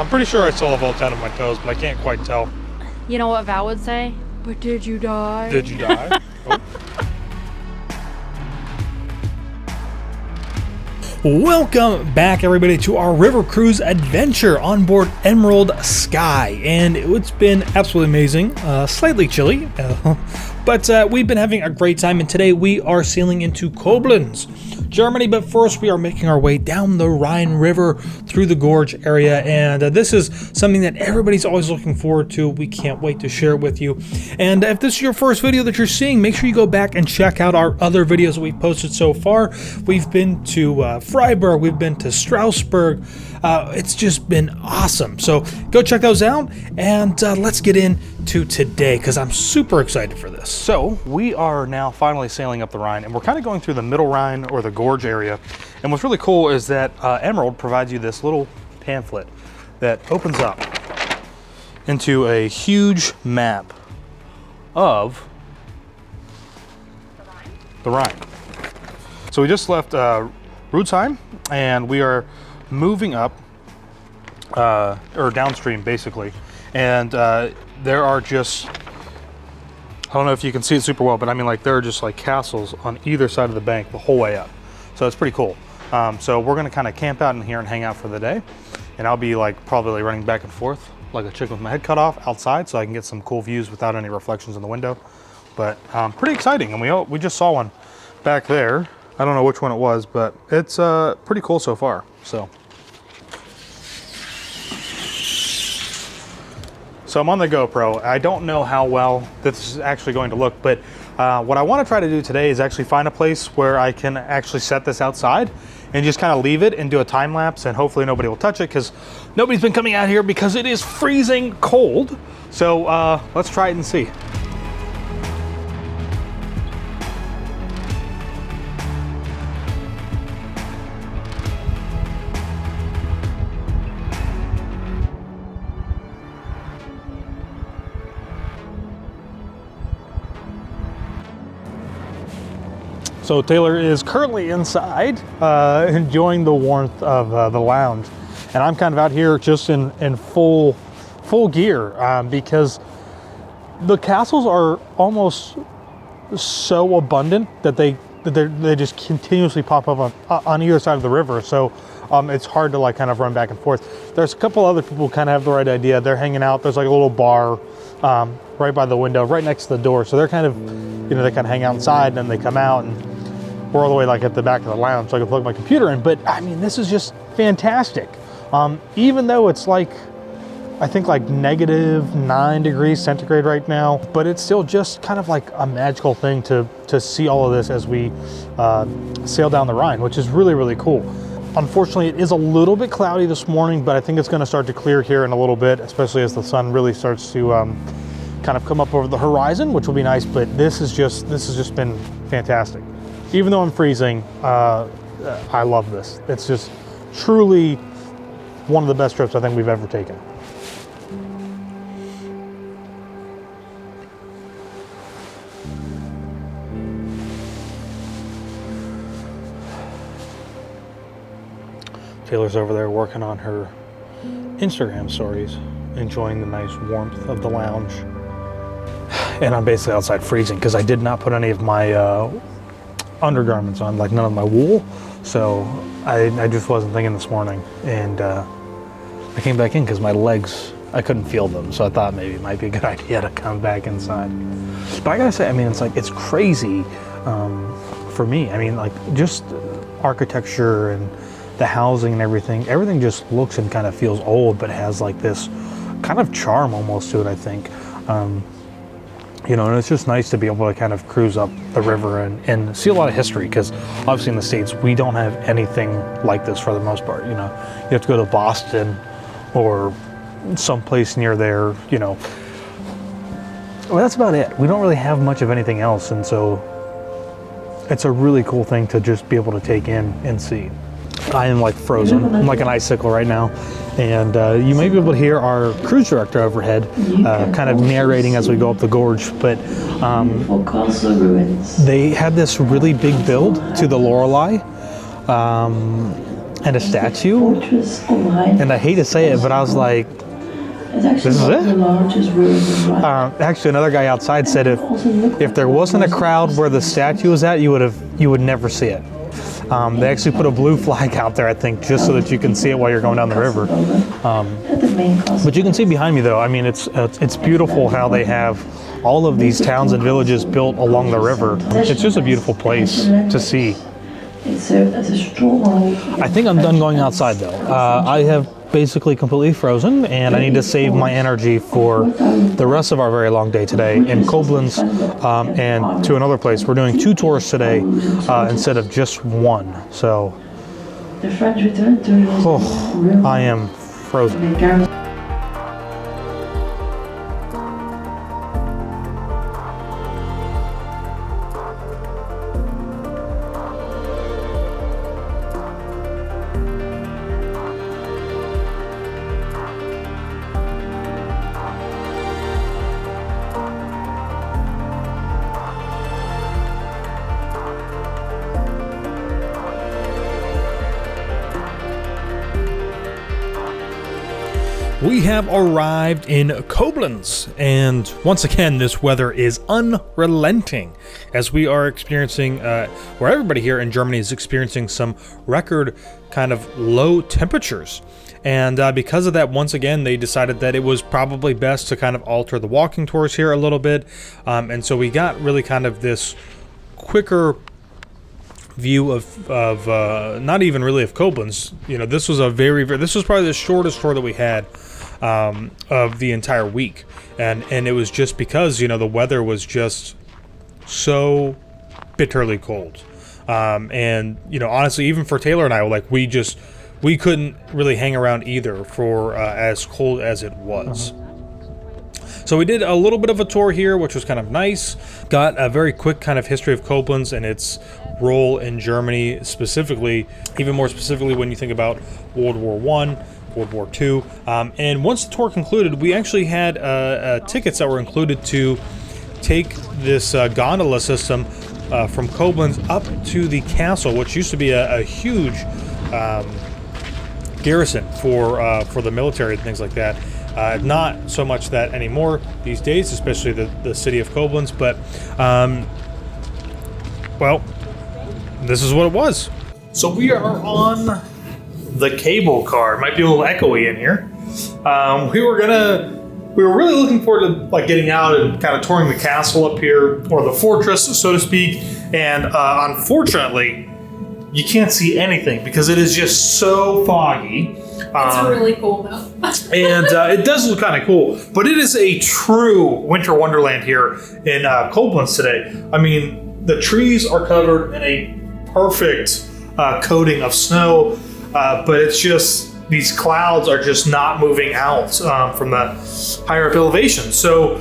I'm pretty sure I still have all 10 of my toes, but I can't quite tell. You know what Val would say? But did you die? Did you die? Oh. Welcome back, everybody, to our river cruise adventure on board Emerald Sky, and it's been absolutely amazing. Slightly chilly, but we've been having a great time, and today we are sailing into Koblenz, Germany. But first, we are making our way down the Rhine River through the gorge area, and this is something that everybody's always looking forward to. We can't wait to share it with you. And if this is your first video that you're seeing, make sure you go back and check out our other videos that we've posted so far. We've been to Freiburg, we've been to Strasbourg. It's just been awesome. So go check those out, and let's get into today, because I'm super excited for this. So we are now finally sailing up the Rhine, and we're kind of going through the middle Rhine, or the gorge area. And what's really cool is that Emerald provides you this little pamphlet that opens up into a huge map of the Rhine. So we just left Rhine, and we are moving up or downstream basically, and there are just, I don't know if you can see it super well, but I mean, like, there are just like castles on either side of the bank the whole way up, so it's pretty cool. So we're gonna kind of camp out in here and hang out for the day, and I'll be like probably running back and forth like a chicken with my head cut off outside, so I can get some cool views without any reflections in the window. But pretty exciting, and we just saw one back there. I don't know which one it was, but it's pretty cool so far. So I'm on the GoPro. I don't know how well this is actually going to look, but what I want to try to do today is actually find a place where I can actually set this outside and just kind of leave it and do a time lapse, and hopefully nobody will touch it, because nobody's been coming out here because it is freezing cold. So let's try it and see. So Taylor is currently inside, enjoying the warmth of the lounge, and I'm kind of out here just in full gear, because the castles are almost so abundant that they just continuously pop up on either side of the river. So it's hard to like kind of run back and forth. There's a couple other people who kind of have the right idea. They're hanging out. There's like a little bar right by the window, right next to the door. So they're kind of, you know, they kind of hang out inside, and then they come out, and we're all the way like at the back of the lounge, so I can plug my computer in. But I mean, this is just fantastic. Even though it's like, I think like -9 degrees centigrade right now, but it's still just kind of like a magical thing to see all of this as we sail down the Rhine, which is really, really cool. Unfortunately, it is a little bit cloudy this morning, but I think it's going to start to clear here in a little bit, especially as the sun really starts to kind of come up over the horizon, which will be nice. But this has just been fantastic. Even though I'm freezing, I love this. It's just truly one of the best trips I think we've ever taken. Taylor's over there working on her Instagram stories, enjoying the nice warmth of the lounge. And I'm basically outside freezing because I did not put any of my undergarments on, like none of my wool. So I just wasn't thinking this morning, and I came back in because my legs, I couldn't feel them. So I thought maybe it might be a good idea to come back inside. But I gotta say, I mean, it's crazy for me. I mean, like, just architecture and the housing and everything just looks and kind of feels old, but has like this kind of charm almost to it, I think. You know, and it's just nice to be able to kind of cruise up the river and see a lot of history, because obviously in the States, we don't have anything like this for the most part. You know, you have to go to Boston or someplace near there, you know. Well, that's about it. We don't really have much of anything else, and so it's a really cool thing to just be able to take in and see. I am like frozen. I'm like an icicle right now. And you may be able to hear our cruise director overhead kind of narrating as we go up the gorge. But they had this really big build to the Lorelei. and a statue. And I hate to say it, but I was like, this is it? Actually, another guy outside said if there wasn't a crowd where the statue was at, you would never see it. They actually put a blue flag out there, I think, just so that you can see it while you're going down the river. But you can see behind me, though. I mean, it's beautiful how they have all of these towns and villages built along the river. It's just a beautiful place to see. I think I'm done going outside, though. I have basically completely frozen, and I need to save my energy for the rest of our very long day today in Koblenz and to another place. We're doing 2 tours today instead of just 1. So I am frozen. We have arrived in Koblenz, and once again, this weather is unrelenting as we are experiencing, where everybody here in Germany is experiencing some record kind of low temperatures. And because of that, once again, they decided that it was probably best to kind of alter the walking tours here a little bit. And so we got really kind of this quicker view of not even really of Koblenz. You know, this was this was probably the shortest tour that we had of the entire week, and it was just because, you know, the weather was just so bitterly cold, and, you know, honestly, even for Taylor and I, like, we couldn't really hang around either for as cold as it was. So we did a little bit of a tour here, which was kind of nice. Got a very quick kind of history of Koblenz and its role in Germany, specifically, even more specifically when you think about World War I, World War II. And once the tour concluded, we actually had tickets that were included to take this gondola system from Koblenz up to the castle, which used to be a huge garrison for the military and things like that. Not so much that anymore these days, especially the city of Koblenz, but well, this is what it was. So we are on the cable car. It might be a little echoey in here. We were really looking forward to, like, getting out and kind of touring the castle up here, or the fortress, so to speak. And unfortunately, you can't see anything because it is just so foggy. It's really cool though. And it does look kind of cool, but it is a true winter wonderland here in Koblenz today. I mean, the trees are covered in a perfect coating of snow, but it's just, these clouds are just not moving out from the higher up elevation. So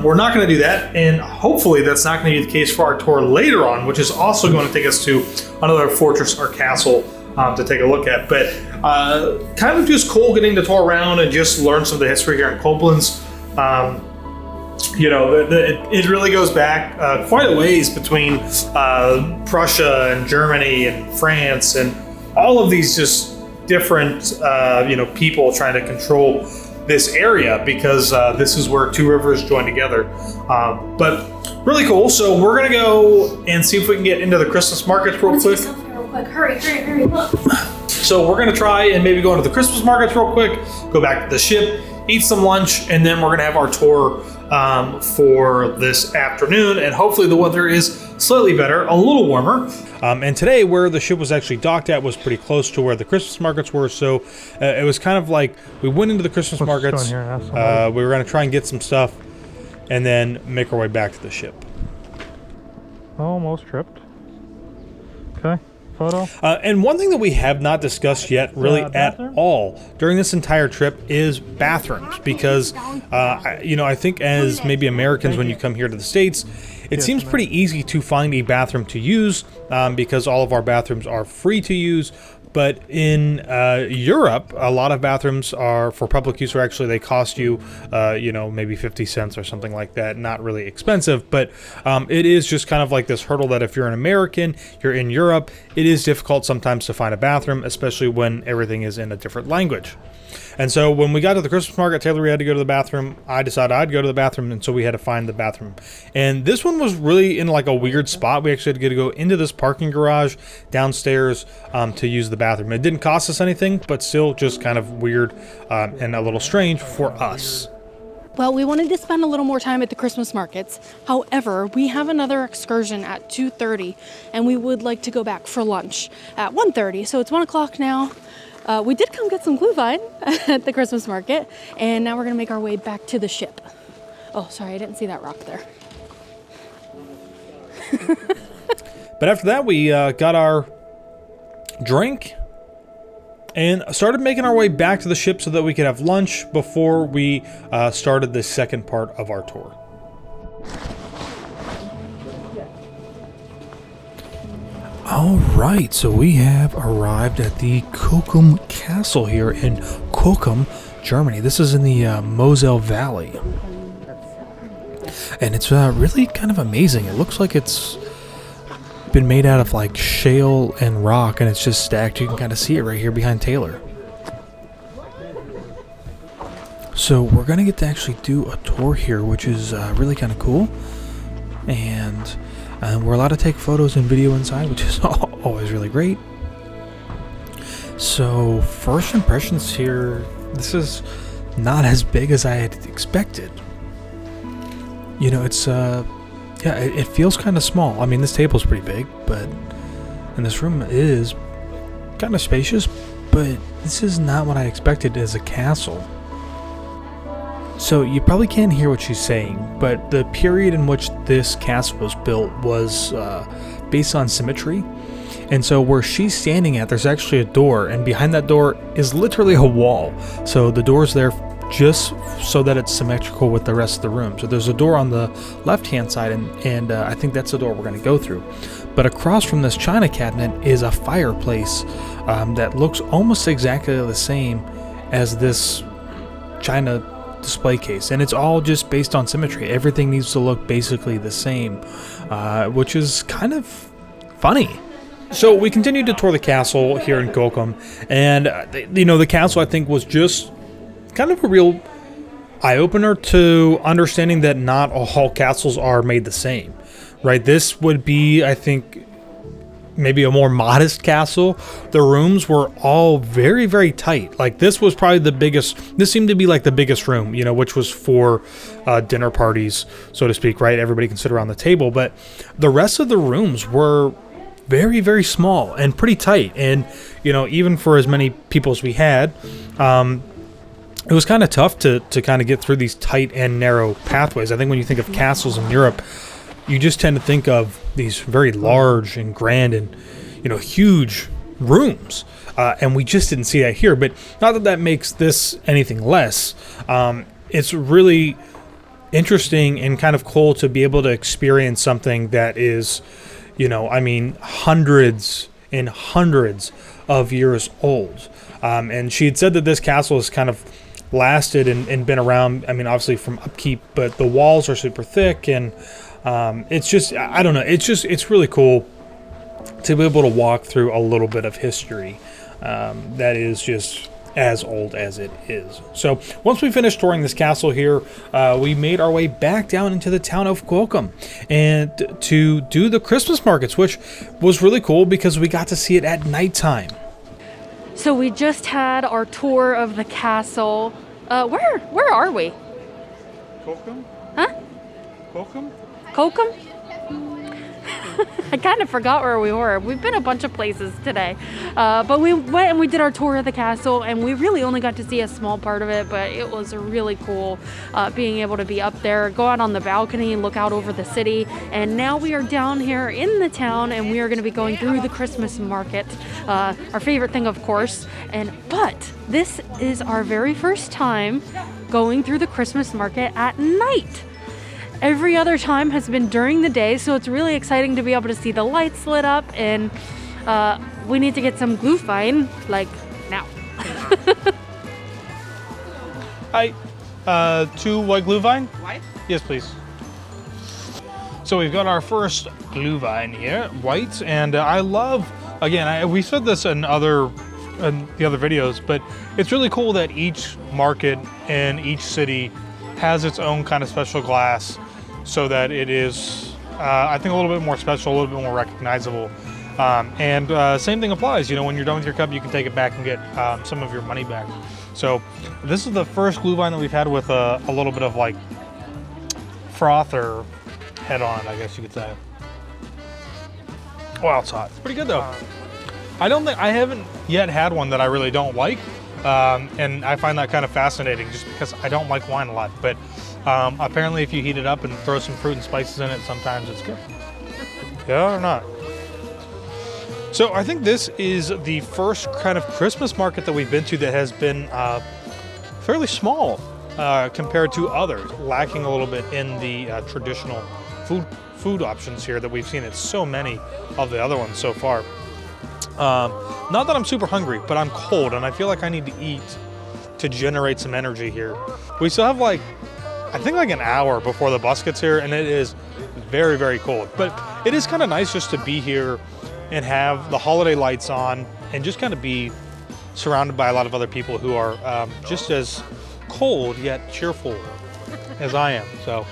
we're not going to do that, and hopefully that's not going to be the case for our tour later on, which is also going to take us to another fortress or castle to take a look at. But kind of just cool getting to tour around and just learn some of the history here in Koblenz. You know, it really goes back quite a ways between Prussia and Germany and France and all of these just different you know, people trying to control this area, because this is where 2 rivers join together. But really cool. So we're gonna go and see if we can get into the Christmas markets real quick. Hurry, look. So we're gonna try and maybe go into the Christmas markets real quick, go back to the ship, eat some lunch, and then we're gonna have our tour for this afternoon, and hopefully the weather is slightly better, a little warmer. And today, where the ship was actually docked at was pretty close to where the Christmas markets were, so it was kind of like we went into the Christmas markets, we were gonna try and get some stuff, and then make our way back to the ship. Almost tripped. Okay. Photo. And one thing that we have not discussed yet really at all during this entire trip is bathrooms, because you know, I think as maybe Americans, when you come here to the States, it seems pretty easy to find a bathroom to use, because all of our bathrooms are free to use. But in Europe, a lot of bathrooms are for public use, or actually they cost you, you know, maybe 50 cents or something like that. Not really expensive, but it is just kind of like this hurdle that if you're an American, you're in Europe, it is difficult sometimes to find a bathroom, especially when everything is in a different language. And so when we got to the Christmas market, Taylor had to go to the bathroom. I decided I'd go to the bathroom, and so we had to find the bathroom. And this one was really in like a weird spot. We actually had to go into this parking garage downstairs to use the bathroom. It didn't cost us anything, but still just kind of weird and a little strange for us. Well, we wanted to spend a little more time at the Christmas markets. However, we have another excursion at 2:30, and we would like to go back for lunch at 1:30. So it's 1 o'clock now. We did come get some glühwein at the Christmas market, and now we're gonna make our way back to the ship. Oh, sorry, I didn't see that rock there. But after that, we got our drink and started making our way back to the ship so that we could have lunch before we started the second part of our tour. All right, so we have arrived at the Cochem Castle here in Cochem, Germany. This is in the Moselle Valley. And it's really kind of amazing. It looks like it's been made out of like shale and rock, and it's just stacked. You can kind of see it right here behind Taylor. So we're going to get to actually do a tour here, which is really kind of cool. And we're allowed to take photos and video inside, which is always really great. So first impressions here, this is not as big as I had expected. You know, it's yeah, it feels kind of small. I mean, this table's pretty big, and this room is kind of spacious, but this is not what I expected as a castle. So you probably can't hear what she's saying, but the period in which this castle was built was based on symmetry. And so where she's standing at, there's actually a door, and behind that door is literally a wall. So the door's there just so that it's symmetrical with the rest of the room. So there's a door on the left-hand side, and I think that's the door we're going to go through. But across from this china cabinet is a fireplace that looks almost exactly the same as this china display case, and it's all just based on symmetry. Everything needs to look basically the same, which is kind of funny. So we continued to tour the castle here in Cochem, and you know, the castle I think was just kind of a real eye-opener to understanding that not all castles are made the same, right? This would be, I think, maybe a more modest castle. The rooms were all very, very tight. Like this was probably the biggest, this seemed to be like the biggest room, you know, which was for dinner parties, so to speak, right? Everybody can sit around the table, but the rest of the rooms were very, very small and pretty tight. And, you know, even for as many people as we had, it was kind of tough to kind of get through these tight and narrow pathways. I think when you think of castles in Europe, you just tend to think of these very large and grand and, you know, huge rooms. And we just didn't see that here. But not that that makes this anything less. It's really interesting and kind of cool to be able to experience something that is, you know, I mean, hundreds and hundreds of years old. And she had said that this castle has kind of lasted and been around, I mean, obviously from upkeep, but the walls are super thick, and it's just, I don't know, it's really cool to be able to walk through a little bit of history that is just as old as it is. So once we finished touring this castle here, we made our way back down into the town of Cochem and to do the Christmas markets, which was really cool because we got to see it at nighttime. So we just had our tour of the castle. Where are we? Holcomb? Huh? Holcomb? Cochem? I kind of forgot where we were. We've been a bunch of places today. But we went and we did our tour of the castle, and we really only got to see a small part of it, but it was really cool being able to be up there, go out on the balcony and look out over the city. And now we are down here in the town, and we are going to be going through the Christmas market. Our favorite thing, of course. But this is our very first time going through the Christmas market at night. Every other time has been during the day, so it's really exciting to be able to see the lights lit up and we need to get some Glühwein, like, now. Hi. 2 white Glühwein? White? Yes, please. So we've got our first Glühwein here, white, and I love, again, we said this in the other videos, but it's really cool that each market in each city has its own kind of special glass, so that it is, I think, a little bit more special, a little bit more recognizable. Same thing applies, you know, when you're done with your cup, you can take it back and get some of your money back. So this is the first Glühwein that we've had with a little bit of like froth or head on it, I guess you could say. Wow, it's hot. It's pretty good though. I haven't yet had one that I really don't like. And I find that kind of fascinating just because I don't like wine a lot. But apparently if you heat it up and throw some fruit and spices in it, sometimes it's good. Yeah or not? So I think this is the first kind of Christmas market that we've been to that has been fairly small compared to others, lacking a little bit in the traditional food options here that we've seen at so many of the other ones so far. Not that I'm super hungry, but I'm cold and I feel like I need to eat to generate some energy here. We still have like, I think like an hour before the bus gets here, and it is very, very cold. But it is kind of nice just to be here and have the holiday lights on and just kind of be surrounded by a lot of other people who are just as cold yet cheerful as I am. So,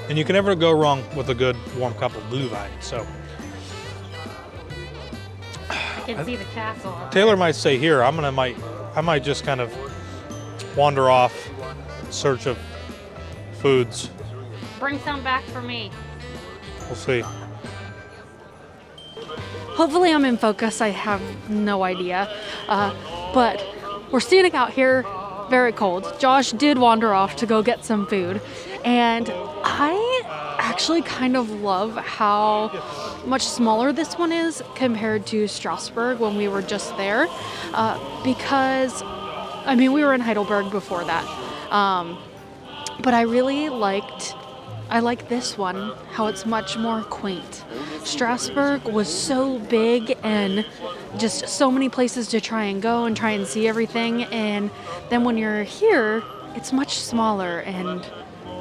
and you can never go wrong with a good warm cup of Glühwein. So You can see the castle. Taylor might stay here. I might just kind of wander off in search of foods. Bring some back for me. We'll see. Hopefully I'm in focus. I have no idea. But we're standing out here, very cold. Josh did wander off to go get some food. And I actually kind of love how much smaller this one is compared to Strasbourg when we were just there. Because, I mean, we were in Heidelberg before that. But I really liked this one, how it's much more quaint. Strasbourg was so big and just so many places to try and go and try and see everything. And then when you're here, it's much smaller and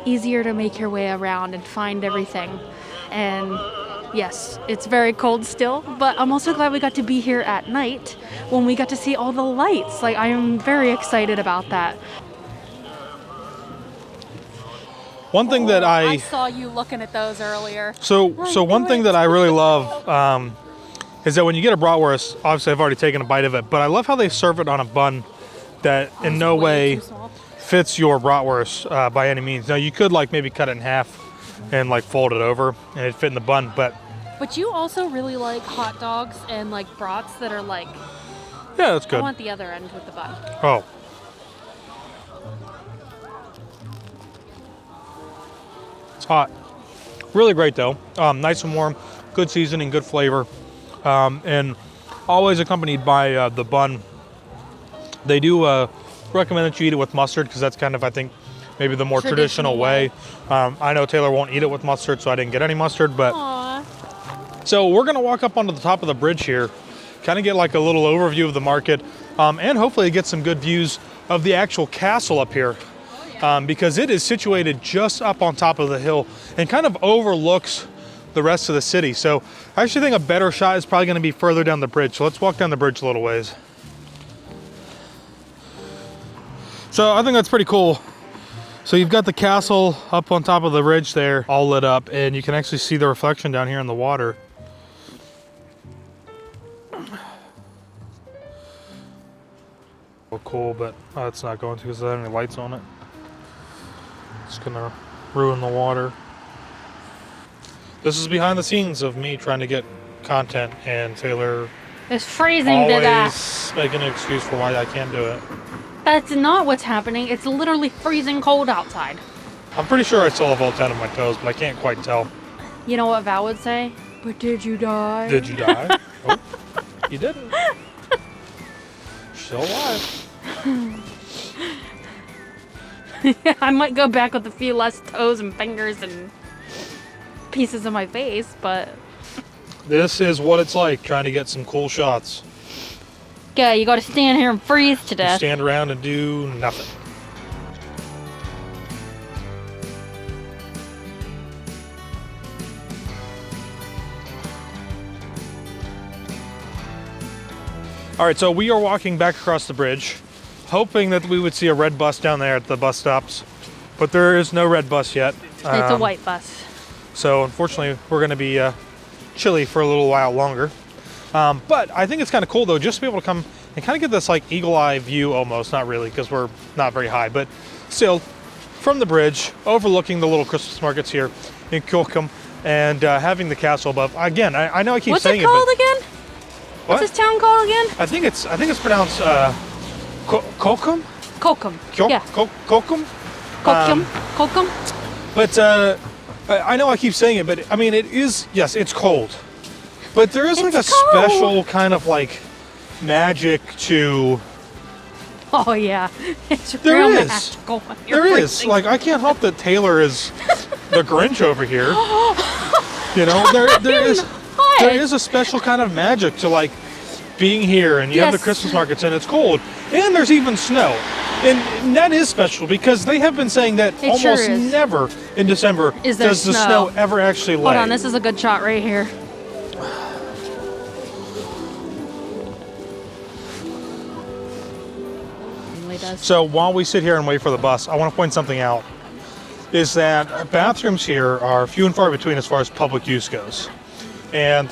easier to make your way around and find everything. And yes, it's very cold still, but I'm also glad we got to be here at night when we got to see all the lights. Like, I am very excited about that. One thing that I saw you looking at those earlier. So one thing that I really love is that when you get a bratwurst, obviously I've already taken a bite of it, but I love how they serve it on a bun that in no way fits your bratwurst by any means. Now you could like maybe cut it in half and like fold it over and it'd fit in the bun, but you also really like hot dogs and like brats that are like, yeah, that's good. I want the other end with the bun. Oh. It's hot. Really great though. Nice and warm, good seasoning, good flavor, and always accompanied by the bun. They do recommend that you eat it with mustard because that's kind of, I think, maybe the more traditional way. I know Taylor won't eat it with mustard, so I didn't get any mustard, but... Aww. So we're gonna walk up onto the top of the bridge here, kind of get like a little overview of the market, and hopefully get some good views of the actual castle up here. Because it is situated just up on top of the hill and kind of overlooks the rest of the city. So I actually think a better shot is probably going to be further down the bridge. So let's walk down the bridge a little ways. So I think that's pretty cool. So you've got the castle up on top of the ridge there, all lit up, and you can actually see the reflection down here in the water. Well, cool, but it's not going to because there aren't any lights on it. It's gonna ruin the water. This is behind the scenes of me trying to get content, and Taylor It's freezing to death. always making an excuse for why I can't do it. That's not what's happening. It's literally freezing cold outside. I'm pretty sure I still have all 10 of my toes, but I can't quite tell. You know what Val would say? But did you die? Did you die? Oh, you didn't. Still alive. Yeah, I might go back with a few less toes and fingers and pieces of my face, but This is what it's like trying to get some cool shots. Yeah, you gotta stand here and freeze to death. Stand around and do nothing. All right, so we are walking back across the bridge, hoping that we would see a red bus down there at the bus stops, but there is no red bus yet. It's a white bus. So unfortunately, we're going to be chilly for a little while longer. But I think it's kind of cool though, just to be able to come and kind of get this like eagle eye view almost, not really because we're not very high, but still from the bridge, overlooking the little Christmas markets here in Cochem and having the castle above. Again, I know I keep saying it. What's it called again? What? What's this town called again? I think it's pronounced Cochem. Cochem. Yeah. Cochem. Cochem. Cochem. But I know I keep saying it, but I mean it is. Yes, it's cold. But there is like a special kind of like magic to. Oh yeah, it's There real is. magical. There is. Like I can't help that Taylor is the Grinch over here. You know, there is a special kind of magic to like being here, and you have the Christmas markets, and it's cold, and there's even snow, and that is special because they have been saying that almost never in December does the snow ever actually lay. Hold on, this is a good shot right here. So while we sit here and wait for the bus, I want to point something out, is that bathrooms here are few and far between as far as public use goes. And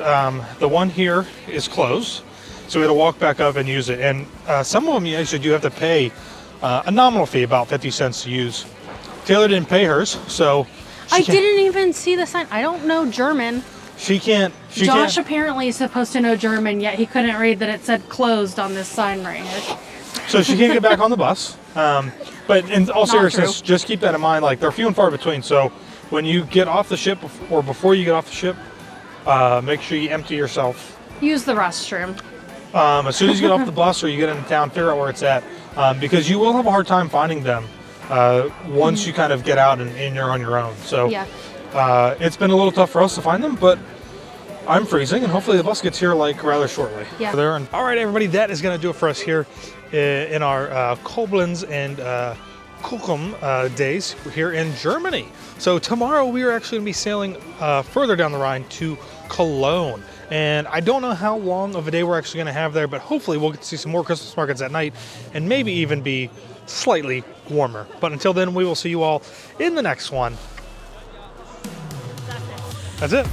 the one here is closed, so we had to walk back up and use it. And some of them you actually do have to pay a nominal fee, about 50 cents to use. Taylor didn't pay hers, so I didn't even see the sign. I don't know German. She can't. Josh apparently is supposed to know German, yet he couldn't read that it said closed on this sign right here. So she can't get back on the bus. But in all seriousness, just keep that in mind. Like they're few and far between. So when you get off the ship, or before you get off the ship, make sure you empty yourself. Use the restroom. As soon as you get off the bus or you get into town, figure out where it's at, because you will have a hard time finding them once you kind of get out and you're on your own. So it's been a little tough for us to find them, but I'm freezing, and hopefully the bus gets here like rather shortly. Yeah. All right, everybody, that is going to do it for us here in our Koblenz and Cochem days here in Germany. So tomorrow we are actually going to be sailing further down the Rhine to Cologne. And I don't know how long of a day we're actually going to have there, but hopefully we'll get to see some more Christmas markets at night and maybe even be slightly warmer. But until then, we will see you all in the next one. That's it.